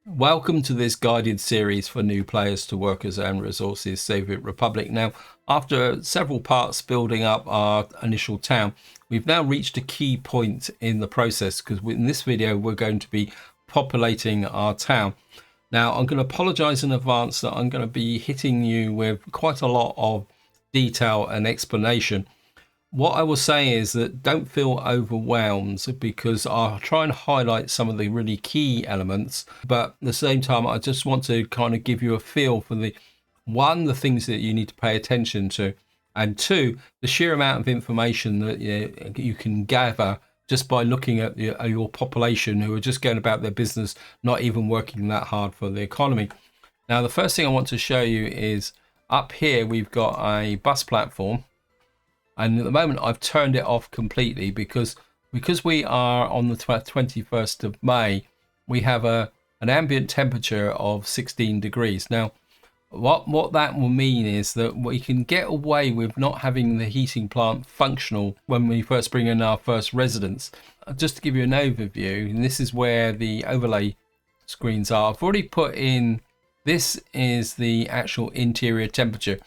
Welcome to this guided series for new players to Workers and Resources Soviet Republic. Now, after several parts building up our initial town, we've now reached a key point in the process because in this video we're going to be populating our town. Now, I'm going to apologize in advance that I'm going to be hitting you with quite a lot of detail and explanation. What I will say is that don't feel overwhelmed because I'll try and highlight some of the really key elements, but at the same time I just want to kind of give you a feel for the things that you need to pay attention to, and two, the sheer amount of information that you can gather just by looking at your population who are just going about their business, not even working that hard for the economy. Now, the first thing I want to show you is up here we've got a bus platform. And at the moment I've turned it off completely because we are on the 21st of May, we have an ambient temperature of 16 degrees. Now, what that will mean is that we can get away with not having the heating plant functional when we first bring in our first residents. Just to give you an overview, and this is where the overlay screens are. I've already put in, this is the actual interior temperature.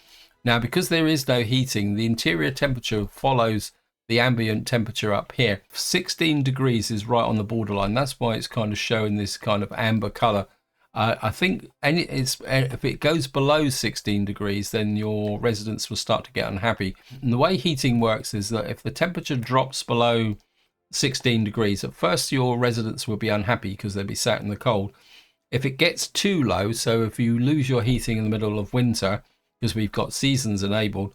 Now, because there is no heating, the interior temperature follows the ambient temperature up here. 16 degrees is right on the borderline. That's why it's kind of showing this kind of amber color. I think if it goes below 16 degrees, then your residents will start to get unhappy. And the way heating works is that if the temperature drops below 16 degrees, at first your residents will be unhappy because they'll be sat in the cold. If it gets too low, so if you lose your heating in the middle of winter, because we've got seasons enabled,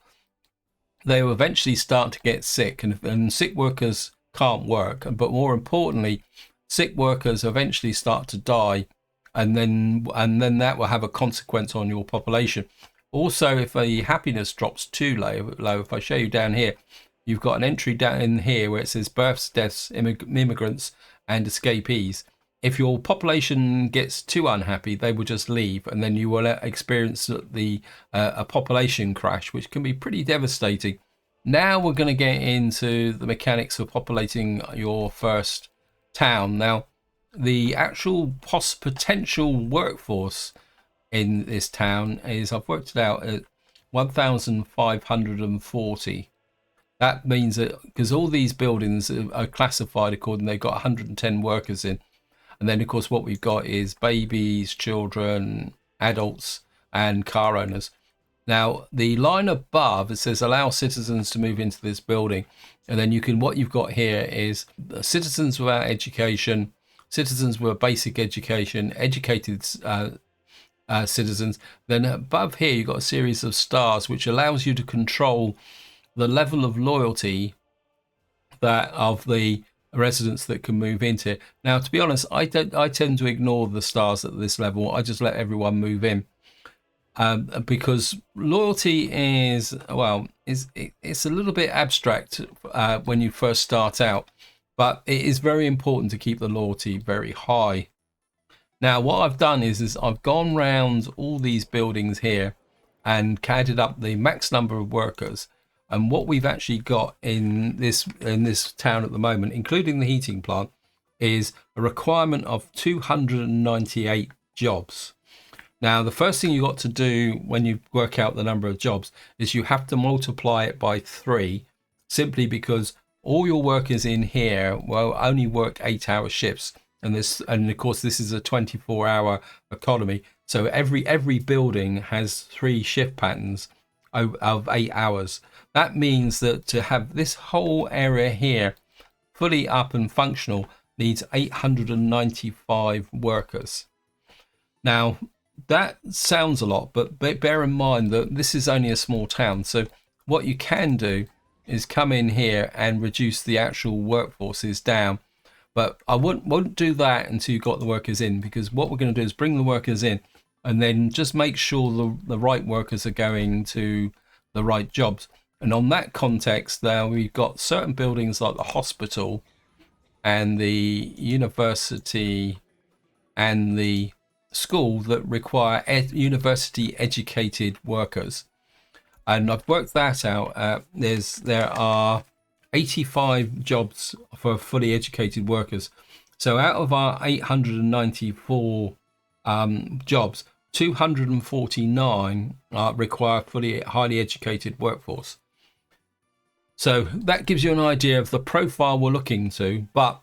they will eventually start to get sick, and sick workers can't work. But more importantly, sick workers eventually start to die, and then that will have a consequence on your population. Also, if the happiness drops too low, if I show you down here, you've got an entry down in here where it says births, deaths, immigrants, and escapees. If your population gets too unhappy, they will just leave, and then you will experience a population crash, which can be pretty devastating. Now we're going to get into the mechanics of populating your first town. Now, the actual potential workforce in this town is, I've worked it out at 1,540. That means that because all these buildings are classified according, they've got 110 workers in. And then, of course, what we've got is babies, children, adults, and car owners. Now, the line above, it says allow citizens to move into this building. And then what you've got here is citizens without education, citizens with basic education, educated citizens. Then above here, you've got a series of stars, which allows you to control the level of loyalty that of the residents that can move into it. Now, to be honest, I tend to ignore the stars at this level. I just let everyone move in, because loyalty is, well, it's a little bit abstract when you first start out, but it is very important to keep the loyalty very high. Now, what I've done is I've gone round all these buildings here and counted up the max number of workers. And what we've actually got in this town at the moment, including the heating plant, is a requirement of 298 jobs. Now, the first thing you've got to do when you work out the number of jobs is you have to multiply it by 3, simply because all your workers in here will only work 8-hour shifts. And of course, this is a 24-hour economy. So every building has 3 shift patterns of 8 hours. That means that to have this whole area here fully up and functional needs 895 workers. Now, that sounds a lot, but bear in mind that this is only a small town. So what you can do is come in here and reduce the actual workforces down. But I won't do that until you've got the workers in, because what we're going to do is bring the workers in and then just make sure the right workers are going to the right jobs. And on that context, now we've got certain buildings like the hospital and the university and the school that require university educated workers. And I've worked that out. There are 85 jobs for fully educated workers. So out of our 894 jobs. 249 require fully highly educated workforce. So that gives you an idea of the profile we're looking to. But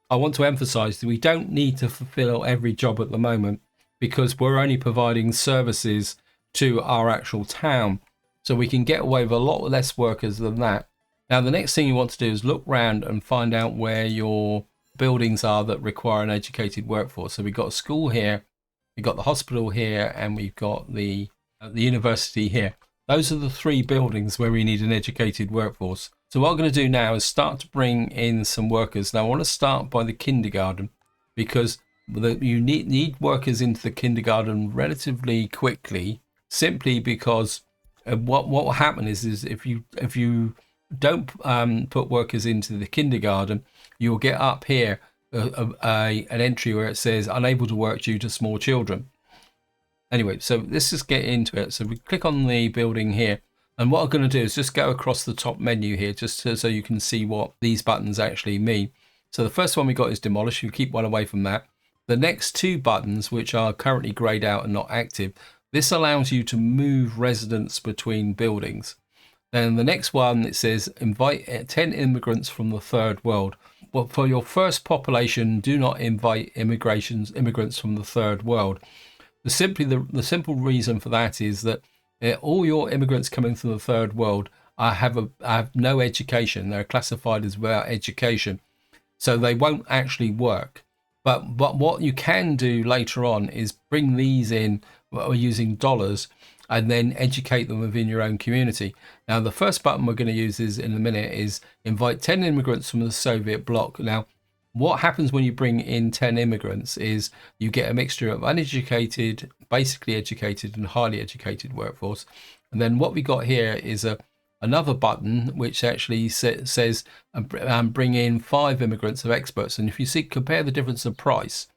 I want to emphasize that we don't need to fulfill every job at the moment, because we're only providing services to our actual town. So we can get away with a lot less workers than that. Now, the next thing you want to do is look around and find out where your buildings are that require an educated workforce. So we've got a school here, we've got the hospital here, and we've got the university here. Those are the three buildings where we need an educated workforce. So what I'm going to do now is start to bring in some workers. Now I want to start by the kindergarten, because you need workers into the kindergarten relatively quickly, simply because what will happen is if you don't put workers into the kindergarten, you'll get up here an entry where it says unable to work due to small children. Anyway, so let's just get into it. So we click on the building here, and what I'm going to do is just go across the top menu here, just so you can see what these buttons actually mean. So the first one we got is demolish. You keep one away from that. The next two buttons, which are currently grayed out and not active, this allows you to move residents between buildings. Then the next one, it says invite 10 immigrants from the third world. Well, for your first population, do not invite immigrants from the third world. The simple reason for that is that all your immigrants coming from the third world have no education. They're classified as without education, so they won't actually work. But what you can do later on is bring these in using dollars, and then educate them within your own community. Now, the first button we're going to use in a minute is invite 10 immigrants from the Soviet bloc. Now, what happens when you bring in 10 immigrants is you get a mixture of uneducated, basically educated, and highly educated workforce. And then what we got here is another button which actually says bring in 5 immigrants of experts. And if you see, compare the difference of price,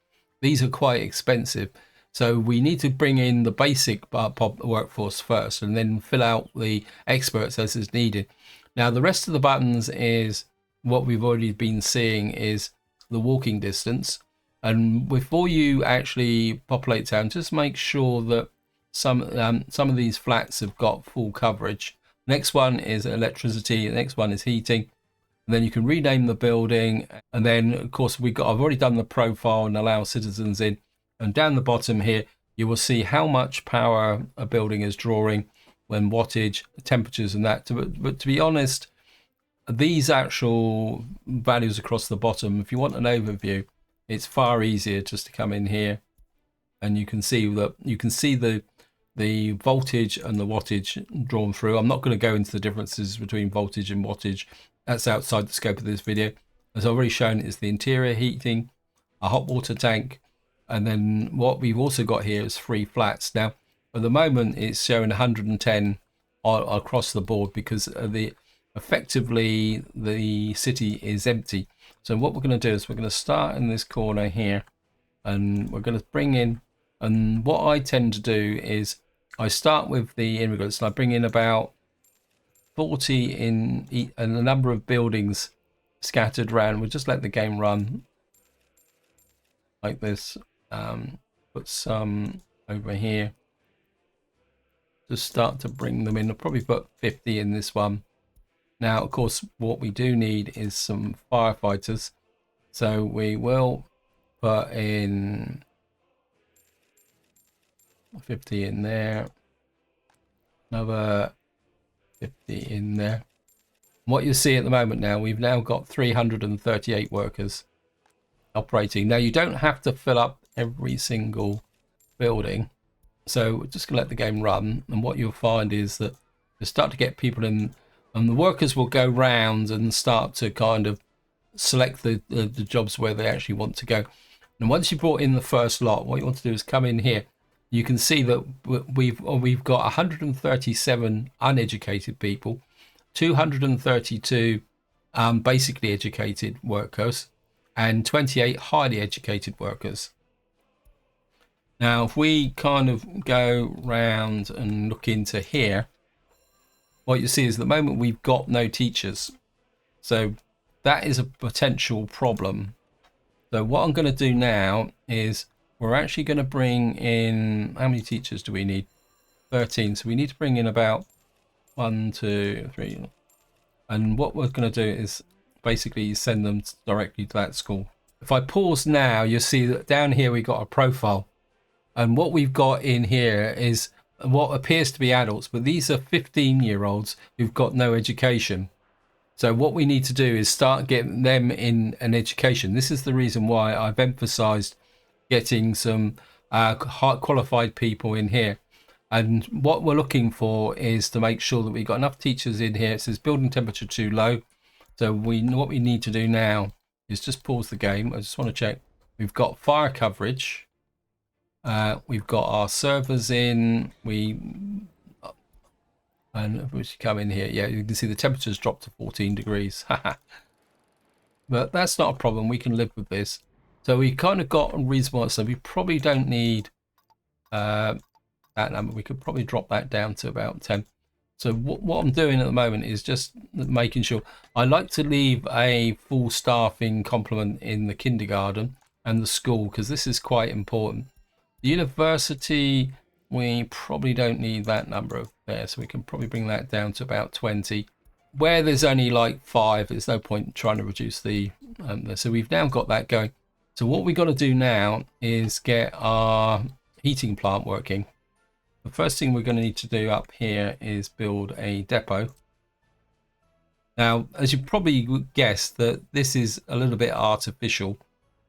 these are quite expensive. So we need to bring in the basic workforce first, and then fill out the experts as is needed. Now, the rest of the buttons is what we've already been seeing, is the walking distance. And before you actually populate town, just make sure that some of these flats have got full coverage. Next one is electricity. The next one is heating. And then you can rename the building. And then, of course, I've already done the profile and allow citizens in. And down the bottom here, you will see how much power a building is drawing, when wattage, temperatures, and that. But to be honest, these actual values across the bottom, if you want an overview, it's far easier just to come in here, and you can see the voltage and the wattage drawn through. I'm not going to go into the differences between voltage and wattage. That's outside the scope of this video. As I've already shown, is the interior heating, a hot water tank, and then what we've also got here is 3 flats. Now, at the moment, it's showing 110 across the board, because effectively the city is empty. So what we're going to do is we're going to start in this corner here, and we're going to bring in, and what I tend to do is I start with the immigrants, and I bring in about 40 in a number of buildings scattered around. We'll just let the game run like this. Put some over here, just start to bring them in. I'll probably put 50 in this one. Now, of course, what we do need is some firefighters, so we will put in 50 in there, another 50 in there. What you see at the moment now, we've now got 338 workers operating. Now, you don't have to fill up every single building, so we're just gonna let the game run, and what you'll find is that you start to get people in, and the workers will go round and start to kind of select the jobs where they actually want to go. And once you brought in the first lot, what you want to do is come in here. You can see that we've got 137 uneducated people, 232 basically educated workers, and 28 highly educated workers. Now, if we kind of go round and look into here, what you see is at the moment we've got no teachers. So that is a potential problem. So what I'm going to do now is we're actually going to bring in, how many teachers do we need? 13. So we need to bring in about 1, 2, 3. And what we're going to do is basically send them directly to that school. If I pause now, you'll see that down here we got a profile. And what we've got in here is what appears to be adults, but these are 15-year-olds who've got no education. So what we need to do is start getting them in an education. This is the reason why I've emphasized getting some qualified people in here. And what we're looking for is to make sure that we've got enough teachers in here. It says building temperature too low. So what we need to do now is just pause the game. I just want to check. We've got fire coverage. We've got our servers in. And we should come in here. Yeah, you can see the temperature's dropped to 14 degrees. But that's not a problem. We can live with this. So we kind of got a reasonable. So we probably don't need that number. We could probably drop that down to about 10. So what I'm doing at the moment is just making sure. I like to leave a full staffing complement in the kindergarten and the school, because this is quite important. The university, we probably don't need that number of there, so we can probably bring that down to about 20. Where there's only like 5, there's no point trying to reduce the so we've now got that going. So what we got to do now is get our heating plant working. The first thing we're going to need to do up here is build a depot. Now, as you probably guessed, that this is a little bit artificial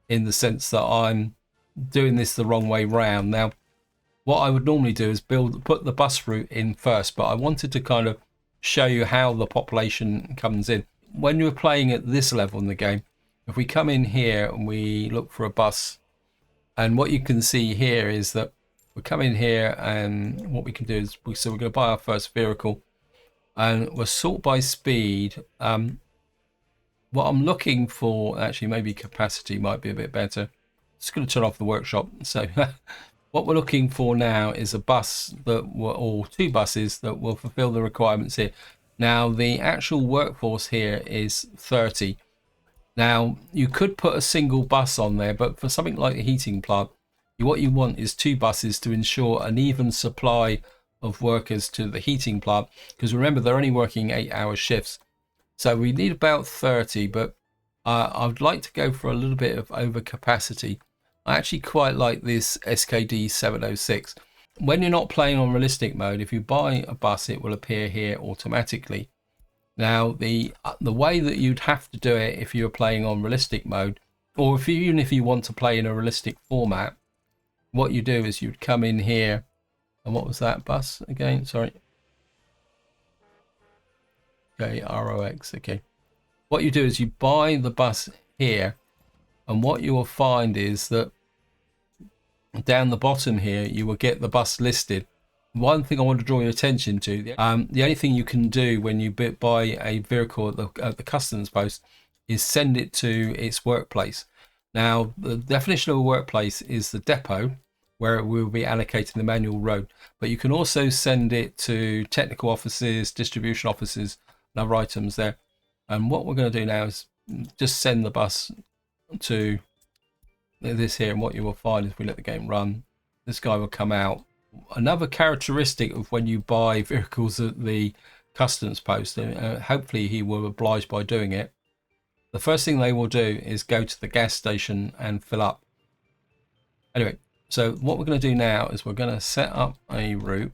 in the sense that I'm doing this the wrong way round. Now, what I would normally do is put the bus route in first, but I wanted to kind of show you how the population comes in. When you're playing at this level in the game, if we come in here and we look for a bus, and what you can see here is that we come in here, and what we can do is we're going to buy our first vehicle, and we'll sort by speed. What I'm looking for, actually maybe capacity might be a bit better. Just going to turn off the workshop. So what we're looking for now is a bus or 2 buses that will fulfill the requirements here. Now the actual workforce here is 30. Now you could put a single bus on there, but for something like a heating plant, what you want is 2 buses to ensure an even supply of workers to the heating plant, because remember, they're only working 8-hour shifts. So we need about 30, but I'd like to go for a little bit of overcapacity. I actually quite like this SKD 706. When you're not playing on realistic mode, if you buy a bus, it will appear here automatically. Now, the way that you'd have to do it if you're playing on realistic mode, or even if you want to play in a realistic format, what you do is you'd come in here, and what was that bus again? Sorry. Okay, ROX. Okay. What you do is you buy the bus here, and what you will find is that down the bottom here you will get the bus listed. One thing I want to draw your attention to, the only thing you can do when you buy a vehicle at the customs post is send it to its workplace. Now, the definition of a workplace is the depot, where it will be allocated the manual road, but you can also send it to technical offices, distribution offices, and other items there. And what we're going to do now is just send the bus to this here, and what you will find is, if we let the game run, this guy will come out. Another characteristic of when you buy vehicles at the customs post, hopefully he will oblige by doing it, the first thing they will do is go to the gas station and fill up. Anyway, so what we're going to do now is we're going to set up a route,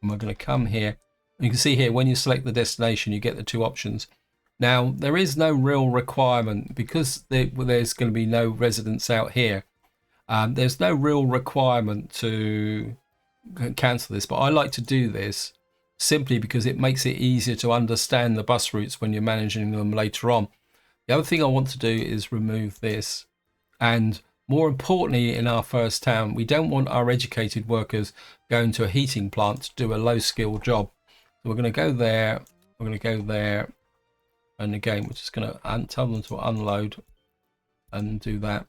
and we're going to come here. You can see here, when you select the destination, you get the 2 options. Now, there is no real requirement, because there's going to be no residents out here. There's no real requirement to cancel this, but I like to do this simply because it makes it easier to understand the bus routes when you're managing them later on. The other thing I want to do is remove this, and more importantly, in our first town, we don't want our educated workers going to a heating plant to do a low-skill job. So we're going to go there, we're going to go there, and again, we're just going to tell them to unload and do that.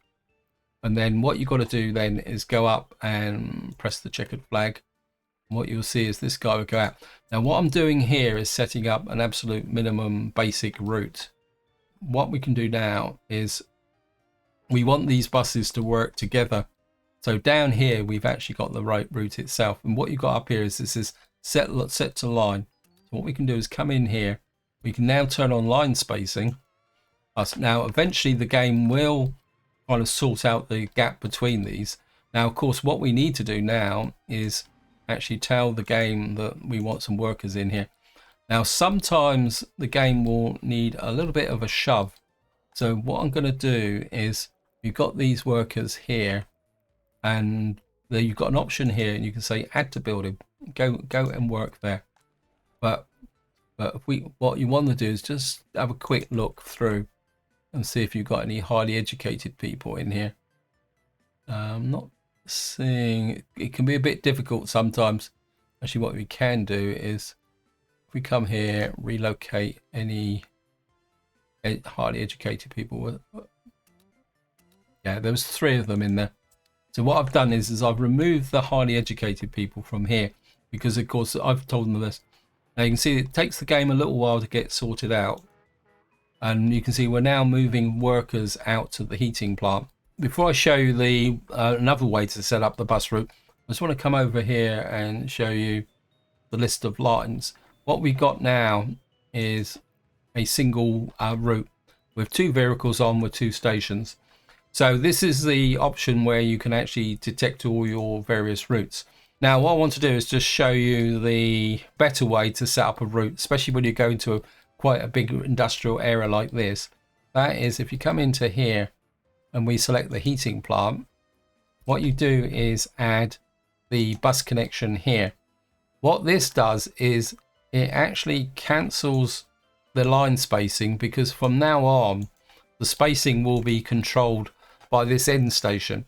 And then what you've got to do then is go up and press the checkered flag. And what you'll see is this guy will go out. Now, what I'm doing here is setting up an absolute minimum basic route. What we can do now is we want these buses to work together. So down here, we've actually got the right route itself. And what you've got up here is this is set to line. So what we can do is come in here. We can now turn on line spacing. Now, eventually the game will kind of sort out the gap between these. Now, of course, what we need to do now is actually tell the game that we want some workers in here. Now, sometimes the game will need a little bit of a shove. So what I'm going to do is, you've got these workers here, and you've got an option here, and you can say add to building, go and work there. But what you want to do is just have a quick look through and see if you've got any highly educated people in here. I'm not seeing. It can be a bit difficult sometimes. Actually, what we can do is, if we come here, relocate any highly educated people. Yeah, there was 3 of them in there. So what I've done is I've removed the highly educated people from here, because of course I've told them this. Now you can see it takes the game a little while to get sorted out, and you can see we're now moving workers out to the heating plant. Before I show you the another way to set up the bus route, I just want to come over here and show you the list of lines. What we've got now is a single route with 2 vehicles on with 2 stations. So this is the option where you can actually detect all your various routes. Now what I want to do is just show you the better way to set up a route, especially when you go into quite a big industrial area like this. That is, if you come into here and we select the heating plant, what you do is add the bus connection here. What this does is it actually cancels the line spacing, because from now on the spacing will be controlled by this end station.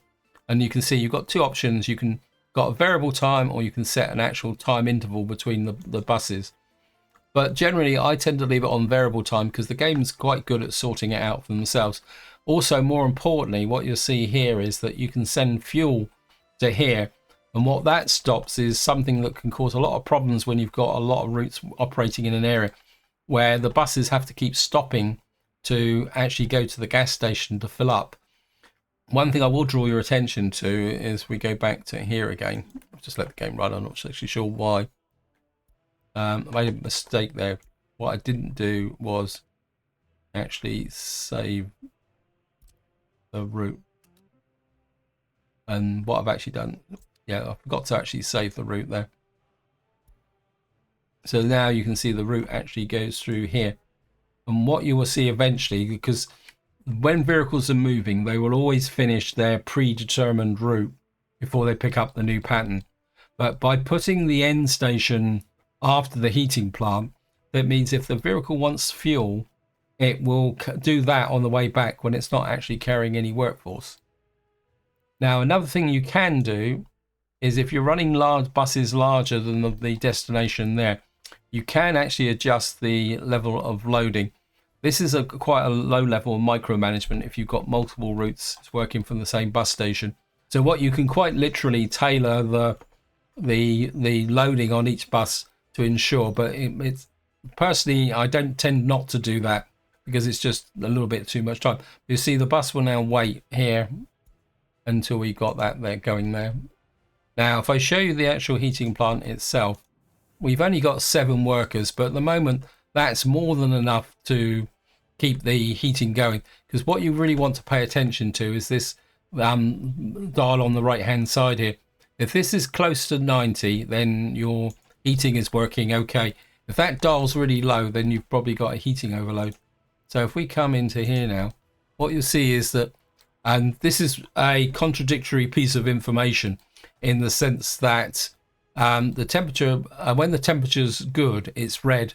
And you can see you've got 2 options. You can got a variable time, or you can set an actual time interval between the buses. But generally I tend to leave it on variable time, because the game's quite good at sorting it out for themselves. Also, more importantly, what you'll see here is that you can send fuel to here, and what that stops is something that can cause a lot of problems when you've got a lot of routes operating in an area where the buses have to keep stopping to actually go to the gas station to fill up. One thing I will draw your attention to is we go back to here again. I've just let the game run. I'm not actually sure why. I made a mistake there. What I didn't do was actually save the route. And what I've actually done, yeah, I forgot to actually save the route there. So now you can see the route actually goes through here. And what you will see eventually, because when vehicles are moving, they will always finish their predetermined route before they pick up the new pattern. But by putting the end station after the heating plant, that means if the vehicle wants fuel, it will do that on the way back when it's not actually carrying any workforce. Now, another thing you can do is, if you're running large buses larger than the destination there, you can actually adjust the level of loading. This is quite a low level of micromanagement if you've got multiple routes working from the same bus station. So what you can quite literally tailor the loading on each bus to ensure, but it's personally I don't tend not to do that, because it's just a little bit too much time. You see the bus will now wait here until we got that there going there. Now if I show you the actual heating plant itself, we've only got 7 workers, but at the moment that's more than enough to keep the heating going, because what you really want to pay attention to is this dial on the right hand side here. If this is close to 90, then your heating is working okay. If that dial's really low, then you've probably got a heating overload. So if we come into here now, what you'll see is that, and this is a contradictory piece of information in the sense that the temperature, when the temperature's good, it's red,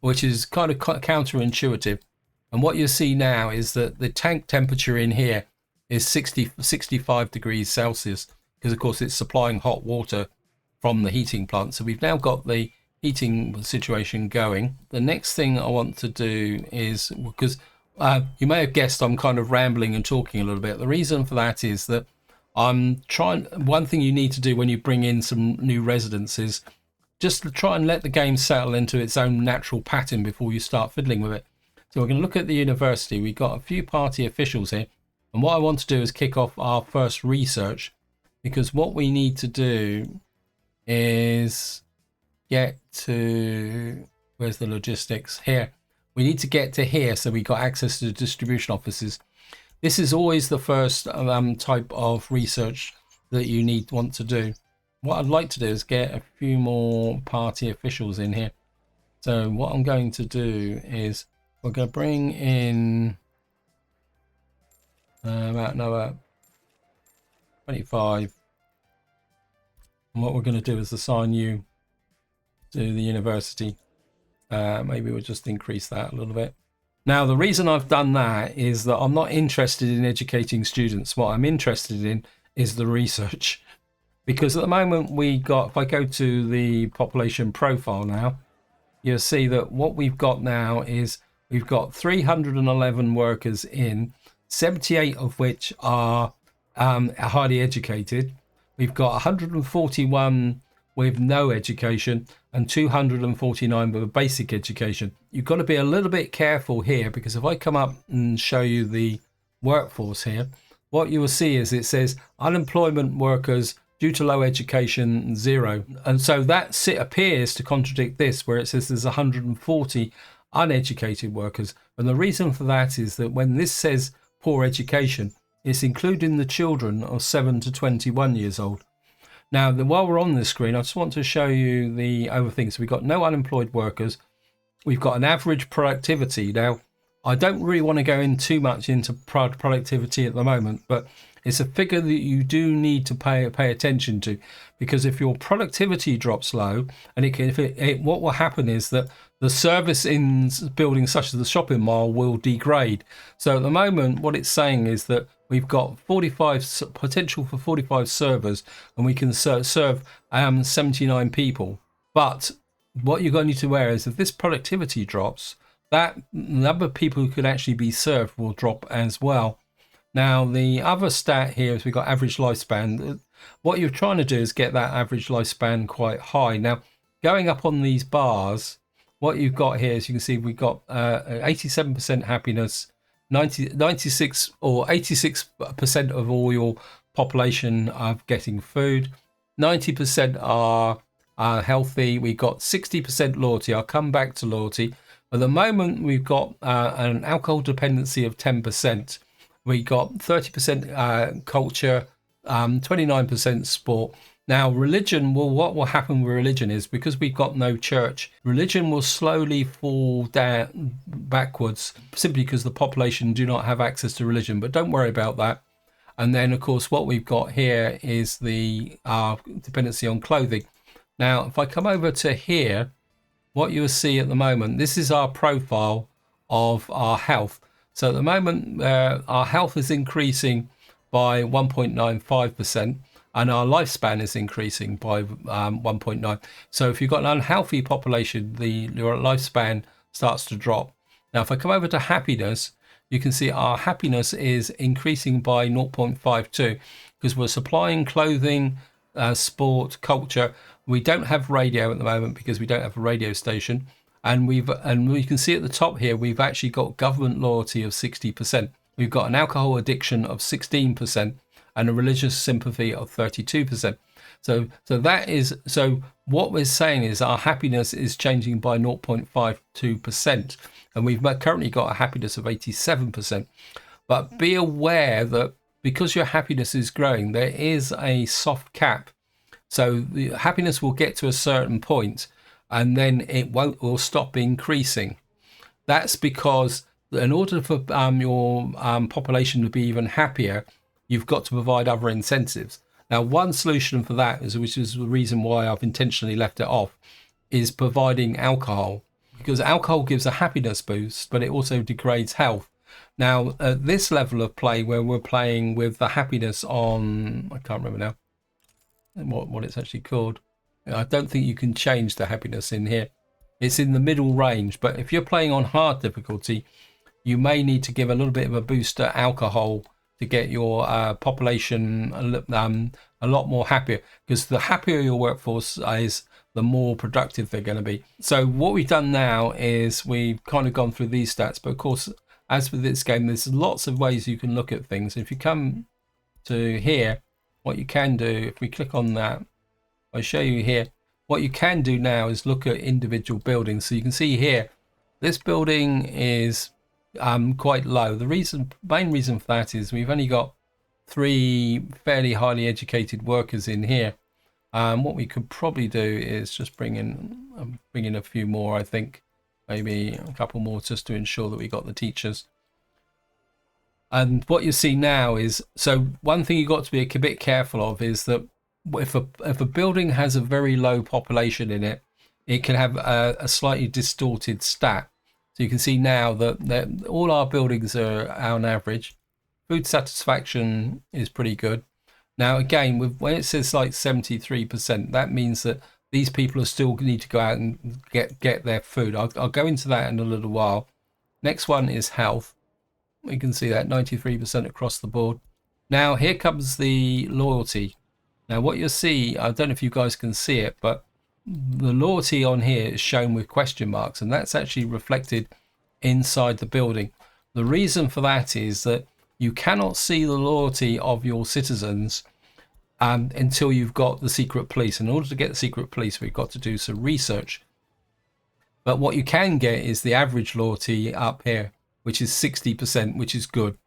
which is kind of counterintuitive. And what you see now is that the tank temperature in here is 65 degrees Celsius, because of course it's supplying hot water from the heating plant. So we've now got the heating situation going. The next thing I want to do is, because you may have guessed I'm kind of rambling and talking a little bit. The reason for that is that I'm trying, one thing you need to do when you bring in some new residents is just to try and let the game settle into its own natural pattern before you start fiddling with it. So we're going to look at the university. We've got a few party officials here. And what I want to do is kick off our first research, because what we need to do is get to, where's the logistics here? We need to get to here, so we got access to the distribution offices. This is always the first type of research that you want to do. What I'd like to do is get a few more party officials in here. So what I'm going to do is we're going to bring in about another 25. And what we're going to do is assign you to the university. Maybe we'll just increase that a little bit. Now, the reason I've done that is that I'm not interested in educating students. What I'm interested in is the research. Because at the moment if I go to the population profile now, you'll see that what we've got now is we've got 311 workers in, 78 of which are highly educated. We've got 141 with no education and 249 with a basic education. You've got to be a little bit careful here, because if I come up and show you the workforce here, what you will see is it says unemployment workers due to low education, 0. And so that appears to contradict this, where it says there's 140 uneducated workers. And the reason for that is that when this says poor education, it's including the children of 7 to 21 years old. Now, while we're on this screen, I just want to show you the other things. So we've got no unemployed workers. We've got an average productivity. Now, I don't really want to go in too much into productivity at the moment, but it's a figure that you do need to pay attention to, because if your productivity drops low, and what will happen is that the service in buildings such as the shopping mall will degrade. So at the moment, what it's saying is that we've got potential for 45 servers, and we can serve 79 people. But what you're going to need to aware is if this productivity drops, that number of people who could actually be served will drop as well. Now, the other stat here is we've got average lifespan. What you're trying to do is get that average lifespan quite high. Now, going up on these bars, what you've got here is you can see we've got 87% happiness, 96 or 86% of all your population are getting food, 90% are healthy. We've got 60% loyalty. I'll come back to loyalty. At the moment, we've got an alcohol dependency of 10%. We got 30% culture, 29% sport. Now, religion, what will happen with religion is because we've got no church, religion will slowly fall down backwards simply because the population do not have access to religion. But don't worry about that. And then, of course, what we've got here is the dependency on clothing. Now, if I come over to here, what you'll see at the moment, this is our profile of our health. So at the moment, our health is increasing by 1.95%, and our lifespan is increasing by 1.9. So if you've got an unhealthy population, your lifespan starts to drop. Now, if I come over to happiness, you can see our happiness is increasing by 0.52 because we're supplying clothing, sport, culture. We don't have radio at the moment because we don't have a radio station. And we can see at the top here, we've actually got government loyalty of 60%. We've got an alcohol addiction of 16% and a religious sympathy of 32%. So what we're saying is our happiness is changing by 0.52%, and we've currently got a happiness of 87%. But be aware that because your happiness is growing, there is a soft cap. So the happiness will get to a certain point, and then it will stop increasing. That's because in order for your population to be even happier, you've got to provide other incentives. Now, one solution for that, which is the reason why I've intentionally left it off, is providing alcohol, because alcohol gives a happiness boost, but it also degrades health. Now, at this level of play, where we're playing with the happiness on, I can't remember now what it's actually called. I don't think you can change the happiness in here. It's in the middle range, but if you're playing on hard difficulty, you may need to give a little bit of a boost to alcohol to get your population a lot more happier, because the happier your workforce is, the more productive they're going to be. So what we've done now is we've kind of gone through these stats, but of course, as with this game, there's lots of ways you can look at things. If you come to here, what you can do, if we click on that, I'll show you here. What you can do now is look at individual buildings. So you can see here, this building is quite low. The main reason for that is we've only got 3 fairly highly educated workers in here. What we could probably do is just bring in a few more. I think maybe a couple more just to ensure that we got the teachers. And what you see now is, so one thing you've got to be a bit careful of is that if a building has a very low population in it, it can have a slightly distorted stat. So you can see now that all our buildings are on average. Food satisfaction is pretty good. Now again, when it says like 73%, that means that these people are still need to go out and get their food. I'll go into that in a little while. Next one is health. We can see that 93% across the board. Now here comes the loyalty. Now what you'll see, I don't know if you guys can see it, but the loyalty on here is shown with question marks, and that's actually reflected inside the building. The reason for that is that you cannot see the loyalty of your citizens until you've got the secret police. In order to get the secret police, we've got to do some research. But what you can get is the average loyalty up here, which is 60%, which is good.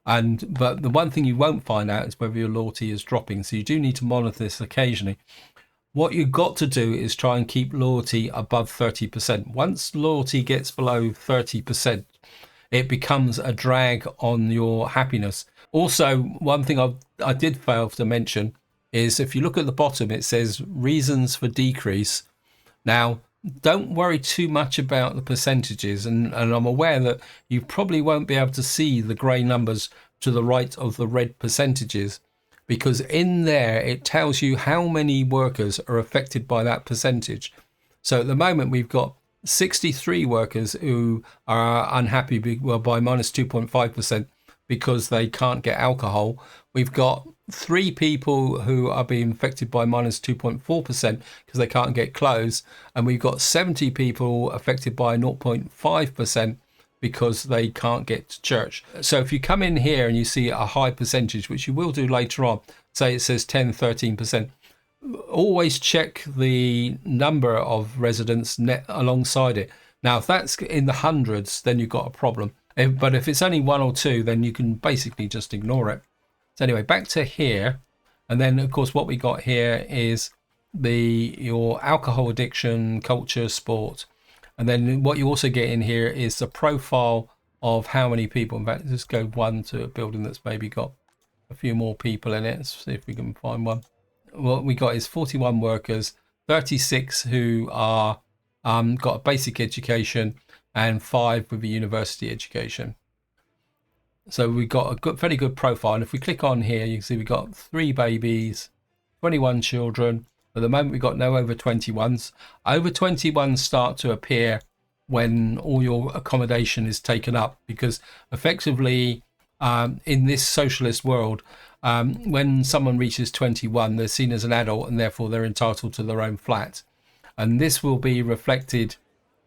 But the one thing you won't find out is whether your loyalty is dropping. So you do need to monitor this occasionally. What you've got to do is try and keep loyalty above 30%. Once loyalty gets below 30%, it becomes a drag on your happiness. Also, one thing I did fail to mention is if you look at the bottom, it says reasons for decrease. Now, don't worry too much about the percentages, and I'm aware that you probably won't be able to see the grey numbers to the right of the red percentages, because in there it tells you how many workers are affected by that percentage. So at the moment we've got 63 workers who are unhappy by minus 2.5% because they can't get alcohol. We've got 3 people who are being affected by minus 2.4% because they can't get clothes, and we've got 70 people affected by 0.5% because they can't get to church. So if you come in here and you see a high percentage, which you will do later on, say it says 10-13%, always check the number of residents alongside it. Now if that's in the hundreds, then you've got a problem. But if it's only 1 or 2, then you can basically just ignore it. So anyway, back to here, and then of course what we got here is your alcohol addiction, culture, sport, and then what you also get in here is the profile of how many people. In fact, let's go one to a building that's maybe got a few more people in it. Let's see if we can find one. What we got is 41 workers, 36 who are got a basic education, and 5 with a university education. So we got a fairly good profile. And if we click on here, you can see we got 3 babies, 21 children. At the moment, we've got no over 21s. Over 21s start to appear when all your accommodation is taken up, because effectively in this socialist world, when someone reaches 21, they're seen as an adult and therefore they're entitled to their own flat. And this will be reflected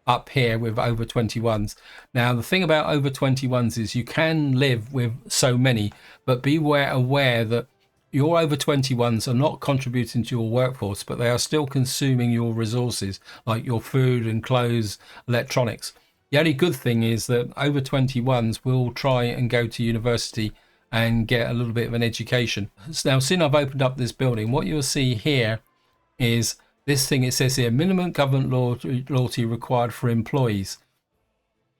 up here with over 21s. Now, the thing about over 21s is you can live with so many, but be aware that your over 21s are not contributing to your workforce, but they are still consuming your resources, like your food and clothes, electronics. The only good thing is that over 21s will try and go to university and get a little bit of an education. Now, since I've opened up this building, what you'll see here is this thing. It says here, minimum government loyalty required for employees.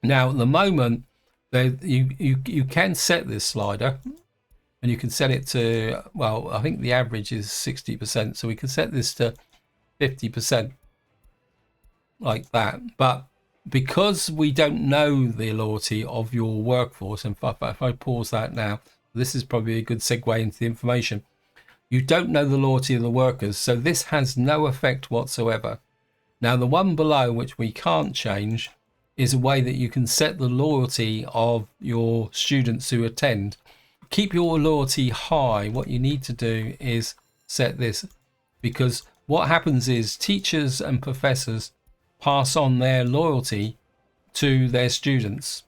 Now, at the moment, you can set this slider, and you can set it to, well, I think the average is 60%. So we can set this to 50% like that. But because we don't know the loyalty of your workforce, and if I pause that now, this is probably a good segue into the information. You don't know the loyalty of the workers, so this has no effect whatsoever. Now, the one below, which we can't change, is a way that you can set the loyalty of your students who attend. Keep your loyalty high. What you need to do is set this, because what happens is teachers and professors pass on their loyalty to their students.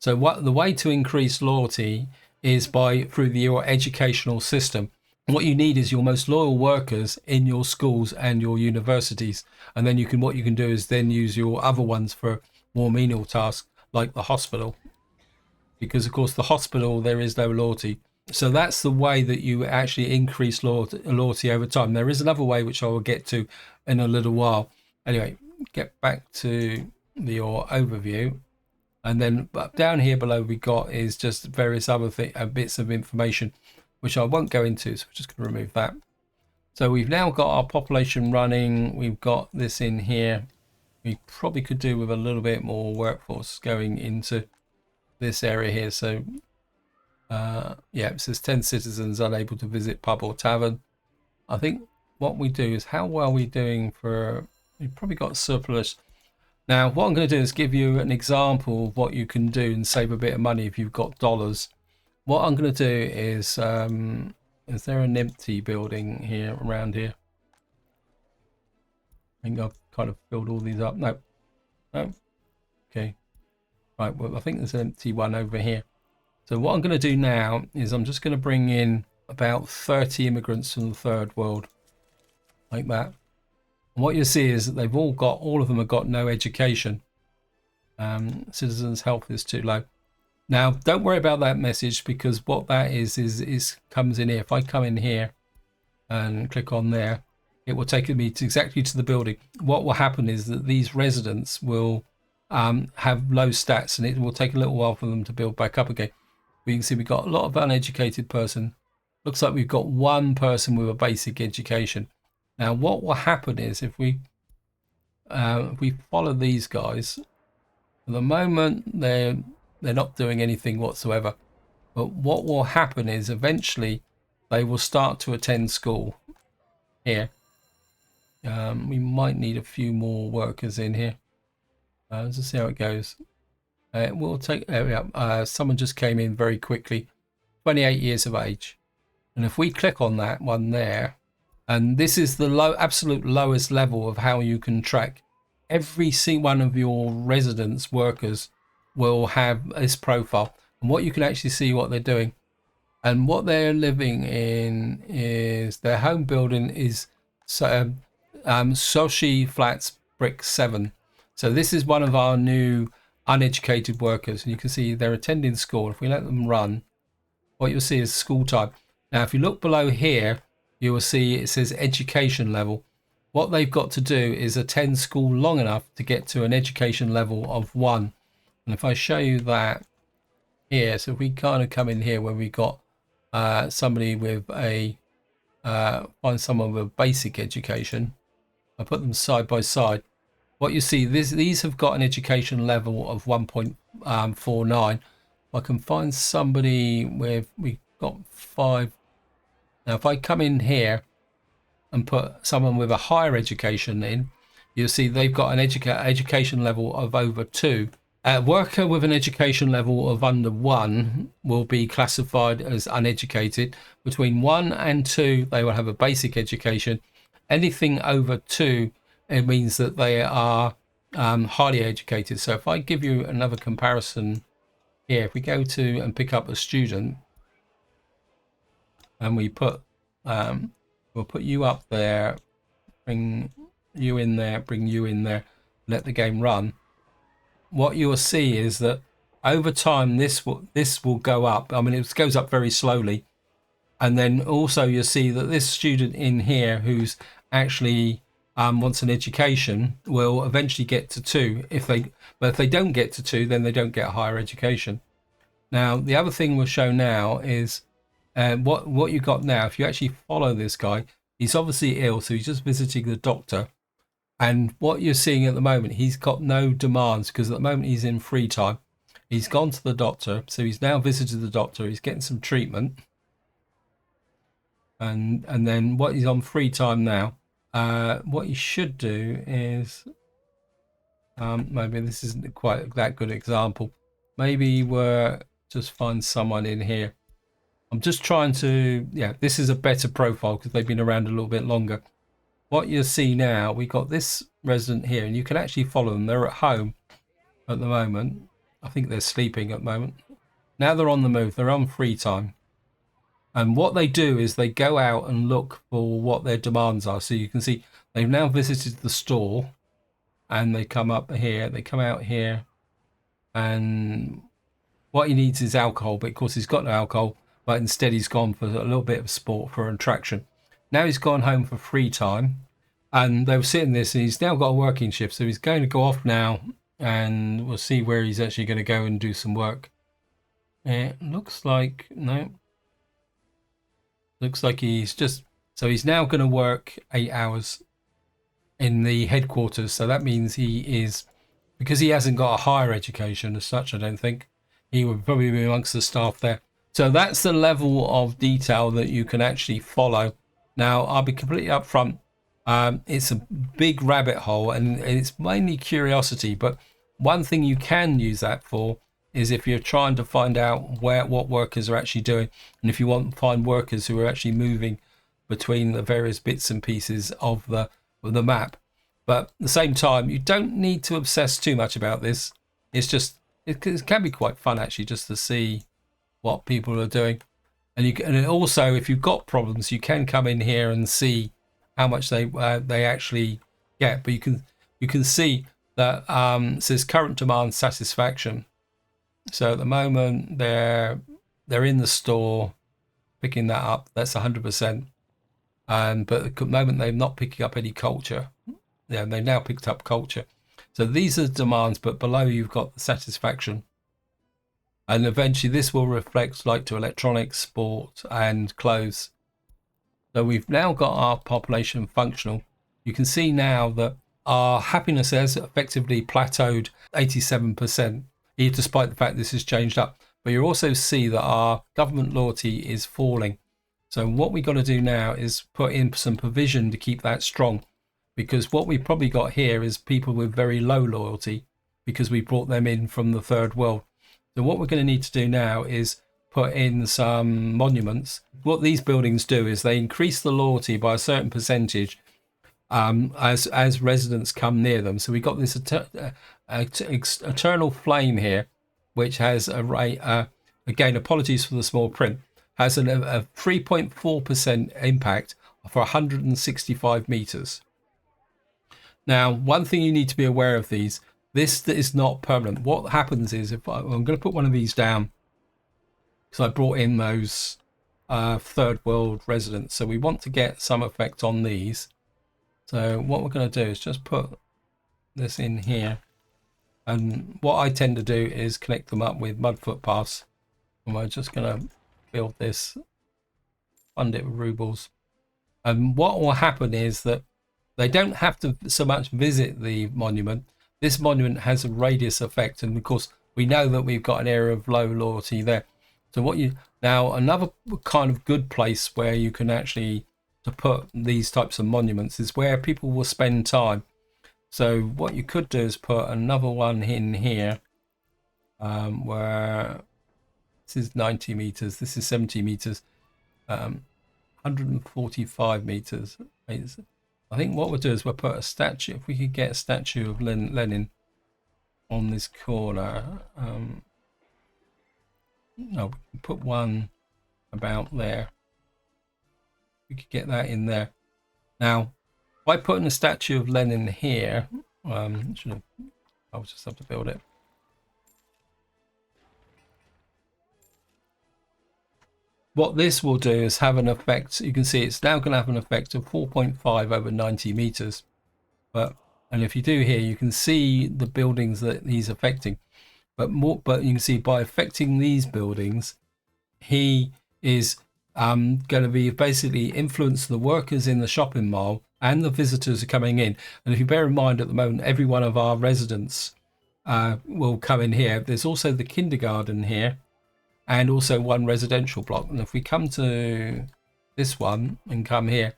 So the way to increase loyalty is through your educational system. What you need is your most loyal workers in your schools and your universities, and then what you can do is then use your other ones for more menial tasks like the hospital, because of course the hospital there is no loyalty. So that's the way that you actually increase loyalty over time. There is another way which I will get to in a little while. Anyway, get back to your overview. And then down here below we got is just various other bits of information, which I won't go into. So we're just going to remove that. So we've now got our population running. We've got this in here. We probably could do with a little bit more workforce going into this area here. So yeah, it says 10 citizens unable to visit pub or tavern. I think what we do is how well we're doing for, we've probably got surplus. Now, what I'm going to do is give you an example of what you can do and save a bit of money if you've got dollars. What I'm going to do is there an empty building here around here? I think I've kind of filled all these up. No. Okay. Right, well, I think there's an empty one over here. So what I'm going to do now is I'm just going to bring in about 30 immigrants from the third world, like that. And what you'll see is that all of them have got no education. Citizens' health is too low. Now, don't worry about that message, because what that is comes in here. If I come in here and click on there, it will take me exactly to the building. What will happen is that these residents will have low stats, and it will take a little while for them to build back up again. But you can see we've got a lot of uneducated person. Looks like we've got one person with a basic education. Now, what will happen is if we follow these guys, at the moment they're not doing anything whatsoever. But what will happen is eventually they will start to attend school here. We might need a few more workers in here. Let's just see how it goes. It will take. Someone just came in very quickly, 28 years of age, and if we click on that one there, and this is the absolute lowest level of how you can track. Every single one of your residents, workers, will have this profile, and what you can actually see what they're doing, and what they're living in is their home building is Soshi Flats Brick 7. So this is one of our new uneducated workers, and you can see they're attending school. If we let them run, what you'll see is school time. Now, if you look below here, you will see it says education level. What they've got to do is attend school long enough to get to an education level of 1. And if I show you that here, so if we kind of come in here where we got somebody with find someone with a basic education, I put them side by side. What you see, these have got an education level of 1.49. I can find somebody with, we've got 5. Now, if I come in here and put someone with a higher education in, you'll see they've got an education level of over 2. A worker with an education level of under 1 will be classified as uneducated. Between 1 and 2, they will have a basic education. Anything over 2, it means that they are highly educated. So if I give you another comparison here, if we go to and pick up a student, and we put we'll put you up there, bring you in there, bring you in there, let the game run. What you will see is that over time this will go up. I mean, it goes up very slowly, and then also you'll see that this student in here who's actually wants an education will eventually get to 2. But if they don't get to 2, then they don't get a higher education. Now, the other thing we'll show now is what you got now. If you actually follow this guy, he's obviously ill, so he's just visiting the doctor. And what you're seeing at the moment, he's got no demands because at the moment he's in free time. He's gone to the doctor, so he's now visited the doctor. He's getting some treatment, and then what he's on free time now. What you should do is maybe this isn't quite that good example. Maybe we're just find someone in here. I'm just trying to, yeah, this is a better profile because they've been around a little bit longer. What you see now, we got this resident here, and you can actually follow them. They're at home at the moment. I think they're sleeping at the moment. Now they're on the move. They're on free time. And what they do is they go out and look for what their demands are. So you can see they've now visited the store, and they come up here, they come out here, and what he needs is alcohol, but of course he's got no alcohol, but instead he's gone for a little bit of sport for an attraction. Now he's gone home for free time, and they were sitting this, and he's now got a working shift, so he's going to go off now, and we'll see where he's actually going to go and do some work. It looks like, no, looks like he's just, so he's now going to work 8 hours in the headquarters. So that means he is, because he hasn't got a higher education as such, I don't think, he would probably be amongst the staff there. So that's the level of detail that you can actually follow. Now, I'll be completely upfront. It's a big rabbit hole, and it's mainly curiosity. But one thing you can use that for is if you're trying to find out what workers are actually doing, and if you want to find workers who are actually moving between the various bits and pieces of the map. But at the same time, you don't need to obsess too much about this. It's just, it can be quite fun actually, just to see what people are doing. And you can, and also, if you've got problems, you can come in here and see how much they actually get. But you can see that it says current demand satisfaction. So at the moment they're in the store picking that up. That's 100%. But at the moment they're not picking up any culture. Yeah, they've now picked up culture. So these are the demands, but below you've got the satisfaction. And eventually this will reflect like to electronics, sport, and clothes. So we've now got our population functional. You can see now that our happiness has effectively plateaued 87%, despite the fact this has changed up. But you also see that our government loyalty is falling. So what we've got to do now is put in some provision to keep that strong, because what we've probably got here is people with very low loyalty because we brought them in from the third world. So what we're going to need to do now is put in some monuments. What these buildings do is they increase the loyalty by a certain percentage as residents come near them. So we've got this eternal flame here, which has a rate, again, apologies for the small print, has a 3.4% impact for 165 meters. Now, one thing you need to be aware of these, this is not permanent. What happens is, if I'm going to put one of these down, because I brought in those third world residents, so we want to get some effect on these. So what we're going to do is just put this in here, and what I tend to do is connect them up with mud footpaths, and we're just going to build this, fund it with rubles. And what will happen is that they don't have to so much visit the monument. This monument has a radius effect, and of course we know that we've got an area of low loyalty there. So what you now, another kind of good place where you can actually to put these types of monuments is where people will spend time. So what you could do is put another one in here, where this is 90 meters, this is 70 meters, 145 meters. I think what we'll do is we'll put a statue, if we could get a statue of Lenin on this corner. No, we can put one about there. We could get that in there. Now, by putting a statue of Lenin here, I'll just have to build it. What this will do is have an effect. You can see it's now going to have an effect of 4.5 over 90 meters. And if you do here, you can see the buildings that he's affecting. But you can see by affecting these buildings, he is going to be basically influence the workers in the shopping mall and the visitors are coming in. And if you bear in mind, at the moment, every one of our residents will come in here. There's also the kindergarten here, and also one residential block. And if we come to this one and come here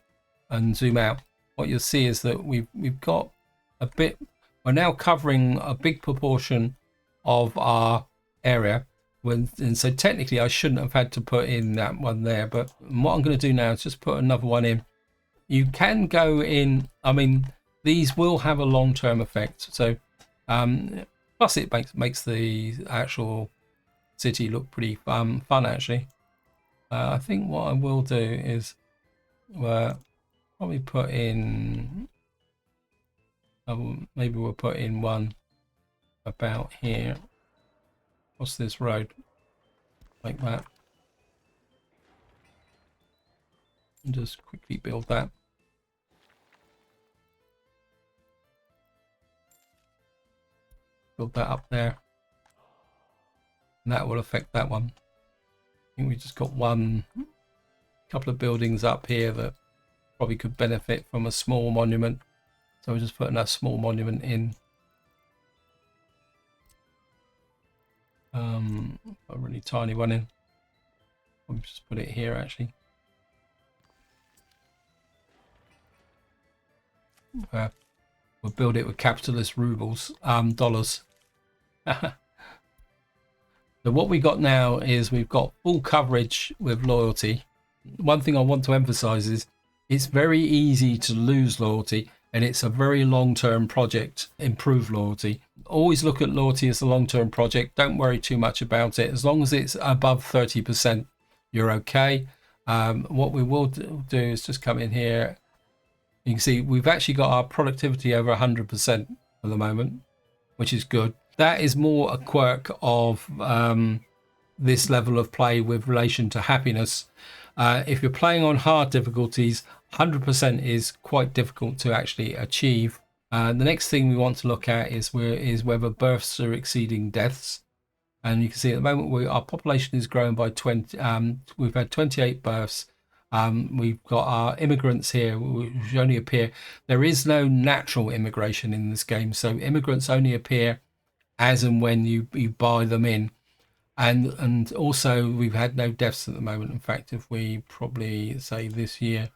and zoom out, what you'll see is that we've got a bit, we're now covering a big proportion of our area. And so technically I shouldn't have had to put in that one there, but what I'm going to do now is just put another one in. You can go in, I mean, these will have a long-term effect. So by Plus, it makes the actual city look pretty fun actually. I think what I will do is probably put in. Maybe we'll put in one about here. What's this road? Like that. And just quickly build that. Build that up there. And that will affect that one. I think we just got one couple of buildings up here that probably could benefit from a small monument. So we're just putting a small monument in. A really tiny one in. I'll just put it here actually. We'll build it with capitalist rubles, dollars. So what we got now is we've got full coverage with loyalty. One thing I want to emphasize is it's very easy to lose loyalty, and it's a very long-term project. Improve loyalty. Always look at loyalty as a long-term project. Don't worry too much about it. As long as it's above 30%, you're okay. What we will do is just come in here. You can see we've actually got our productivity over 100% at the moment, which is good. That is more a quirk of this level of play with relation to happiness. If you're playing on hard difficulties, 100% is quite difficult to actually achieve. The next thing we want to look at is whether births are exceeding deaths. And you can see at the moment our population is growing by 20. We've had 28 births. We've got our immigrants here, which only appear. There is no natural immigration in this game, so immigrants only appear as and when you buy them in. And also we've had no deaths at the moment. In fact, if we probably say this year,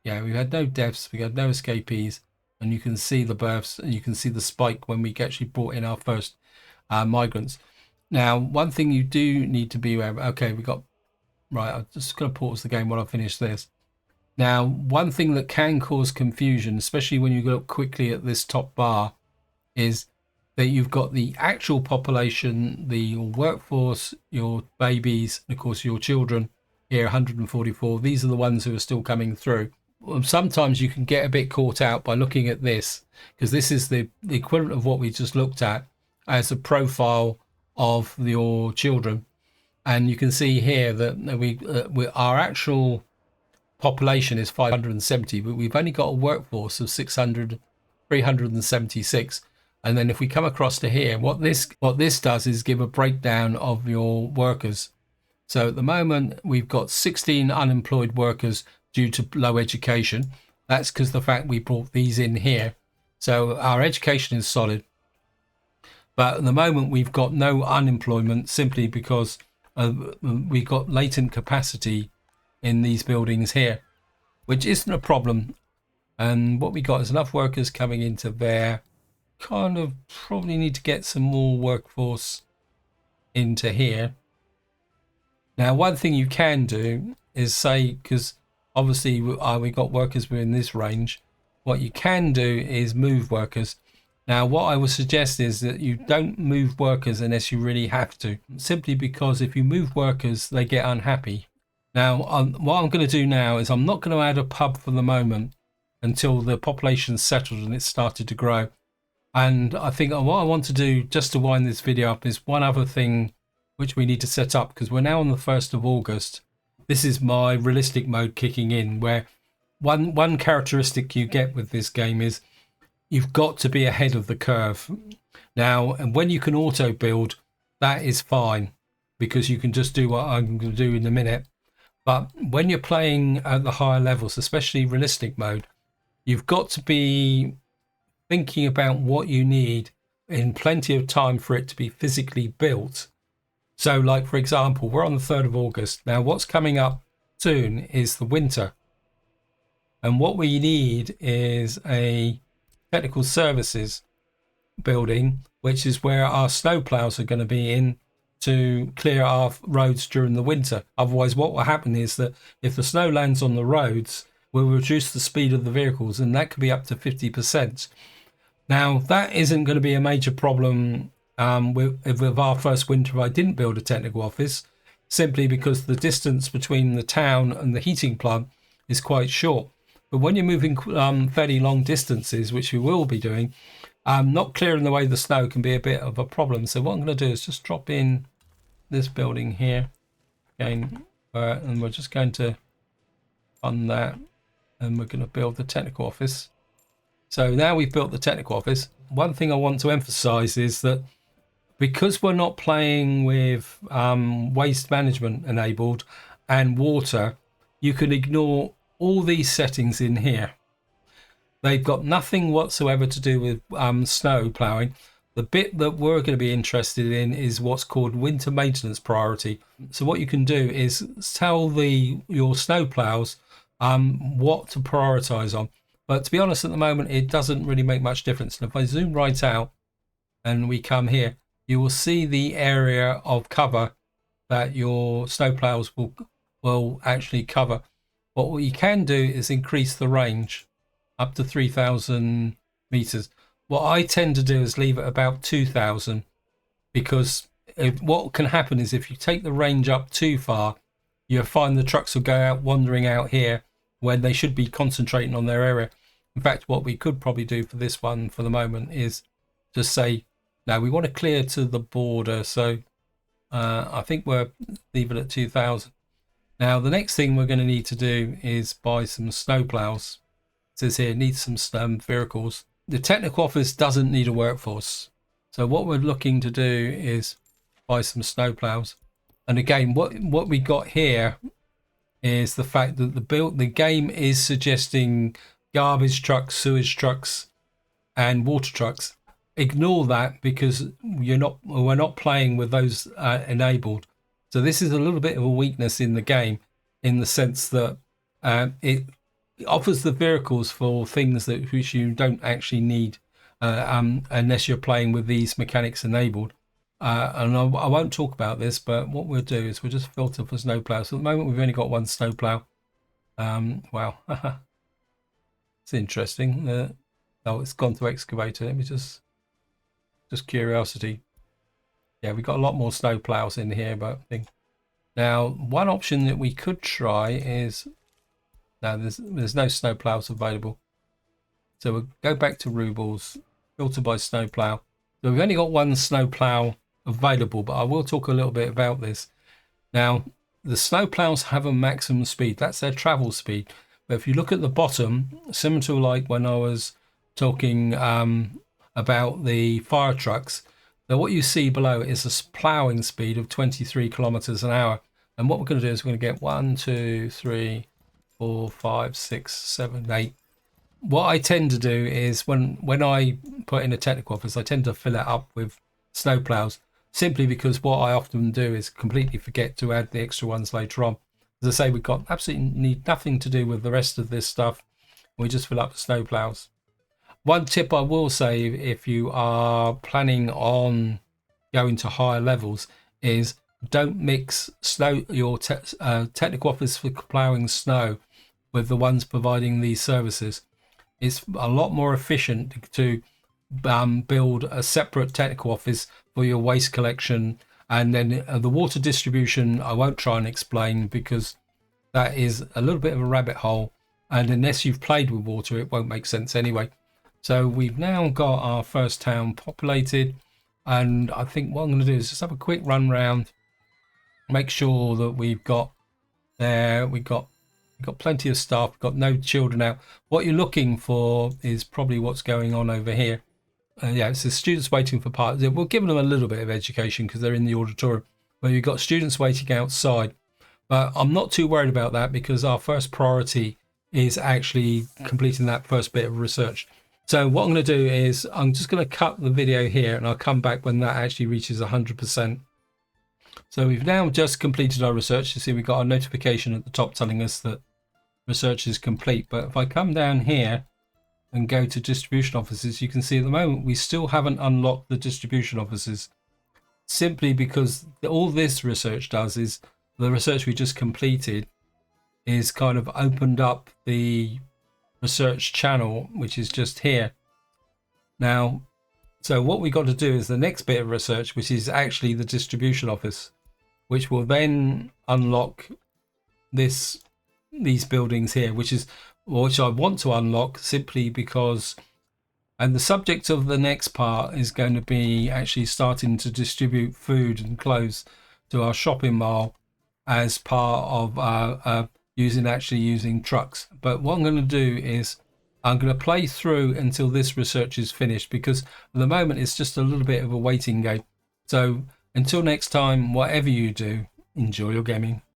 yeah, we've had no deaths, we had no escapees, and you can see the births and you can see the spike when we actually brought in our first migrants. Now, one thing you do need to be aware of, okay, we got, right, I'm just going to pause the game while I finish this. Now, one thing that can cause confusion, especially when you look quickly at this top bar, is that you've got the actual population, the workforce, your babies, and of course your children here, 144. These are the ones who are still coming through. Sometimes you can get a bit caught out by looking at this, because this is the equivalent of what we just looked at as a profile of your children. And you can see here that our actual population is 570, but we've only got a workforce of 376. And then if we come across to here, what this does is give a breakdown of your workers. So at the moment, we've got 16 unemployed workers due to low education. That's because the fact we brought these in here. So our education is solid. But at the moment, we've got no unemployment simply because we've got latent capacity in these buildings here, which isn't a problem. And what we got is enough workers coming into there. Kind of probably need to get some more workforce into here. Now, one thing you can do is say, because obviously we got workers within this range, what you can do is move workers. Now, what I would suggest is that you don't move workers unless you really have to, simply because if you move workers, they get unhappy. Now, what I'm going to do now is I'm not going to add a pub for the moment until the population's settled and it's started to grow. And I think what I want to do, just to wind this video up, is one other thing which we need to set up, because we're now on the 1st of August. This is my realistic mode kicking in, where one characteristic you get with this game is you've got to be ahead of the curve. Now, and when you can auto build, that is fine, because you can just do what I'm going to do in a minute. But when you're playing at the higher levels, especially realistic mode, you've got to be thinking about what you need in plenty of time for it to be physically built. So like, for example, we're on the 3rd of August. Now what's coming up soon is the winter. And what we need is a technical services building, which is where our snowplows are going to be in to clear our roads during the winter. Otherwise, what will happen is that if the snow lands on the roads, we'll reduce the speed of the vehicles, and that could be up to 50%. Now, that isn't going to be a major problem with our first winter, I didn't build a technical office simply because the distance between the town and the heating plant is quite short. But when you're moving fairly long distances, which we will be doing, not clearing the way the snow can be a bit of a problem. So what I'm going to do is just drop in this building here again, and we're just going to fund that, and we're going to build the technical office. So now we've built the technical office. One thing I want to emphasize is that because we're not playing with waste management enabled and water, you can ignore all these settings in here. They've got nothing whatsoever to do with snow ploughing. The bit that we're going to be interested in is what's called winter maintenance priority. So what you can do is tell your snow ploughs what to prioritize on. But to be honest, at the moment, it doesn't really make much difference. And if I zoom right out and we come here, you will see the area of cover that your snow ploughs will actually cover. What you can do is increase the range up to 3,000 meters. What I tend to do is leave it about 2,000, because what can happen is if you take the range up too far, you'll find the trucks will go out wandering out here when they should be concentrating on their area. In fact, what we could probably do for this one for the moment is just say, now we want to clear to the border. So I think we're leaving it at 2,000. Now, the next thing we're going to need to do is buy some snow plows. It says here, needs some vehicles. The technical office doesn't need a workforce. So what we're looking to do is buy some snow plows. And again, what we got here is the fact that the game is suggesting garbage trucks, sewage trucks, and water trucks. Ignore that, because we're not playing with those enabled. So this is a little bit of a weakness in the game, in the sense that it offers the vehicles for things which you don't actually need unless you're playing with these mechanics enabled. And I won't talk about this, but what we'll do is we'll just filter for snowplow. So at the moment we've only got one snowplow. Wow, it's interesting. Oh, it's gone to excavator. Let me just curiosity. Yeah, we've got a lot more snow plows in here, but I think now one option that we could try is, now there's no snow plows available. So we'll go back to rubles, filter by snow plow. So we've only got one snow plow available, but I will talk a little bit about this. Now, the snow plows have a maximum speed. That's their travel speed. But if you look at the bottom, similar to like when I was talking about the fire trucks, now what you see below is a ploughing speed of 23 kilometers an hour. And what we're going to do is we're going to get 1, 2, 3, 4, 5, 6, 7, 8. What I tend to do is when I put in a technical office, I tend to fill it up with snow plows, simply because what I often do is completely forget to add the extra ones later on. As I say, we've got absolutely nothing to do with the rest of this stuff. We just fill up the snow plows. One tip I will say, if you are planning on going to higher levels, is don't mix your technical office for ploughing snow with the ones providing these services. It's a lot more efficient to build a separate technical office for your waste collection, and then the water distribution I won't try and explain, because that is a little bit of a rabbit hole, and unless you've played with water it won't make sense anyway. So we've now got our first town populated, and I think what I'm going to do is just have a quick run round, make sure that we've got plenty of staff, we've got no children out. What you're looking for is probably what's going on over here. Yeah, it's the students waiting for parts. We're giving them a little bit of education because they're in the auditorium, but you've got students waiting outside. But I'm not too worried about that, because our first priority is actually completing that first bit of research. So what I'm going to do is I'm just going to cut the video here, and I'll come back when that actually reaches 100%. So we've now just completed our research. You see we've got a notification at the top telling us that research is complete. But if I come down here and go to distribution offices, you can see at the moment we still haven't unlocked the distribution offices, simply because all this research does is, the research we just completed is kind of opened up the research channel, which is just here. Now So what we got to do is the next bit of research, which is actually the distribution office, which will then unlock these buildings here, which I want to unlock simply because, and the subject of the next part is going to be actually starting to distribute food and clothes to our shopping mall as part of using trucks. But what I'm going to do is I'm going to play through until this research is finished, because at the moment it's just a little bit of a waiting game. So until next time, whatever you do, enjoy your gaming.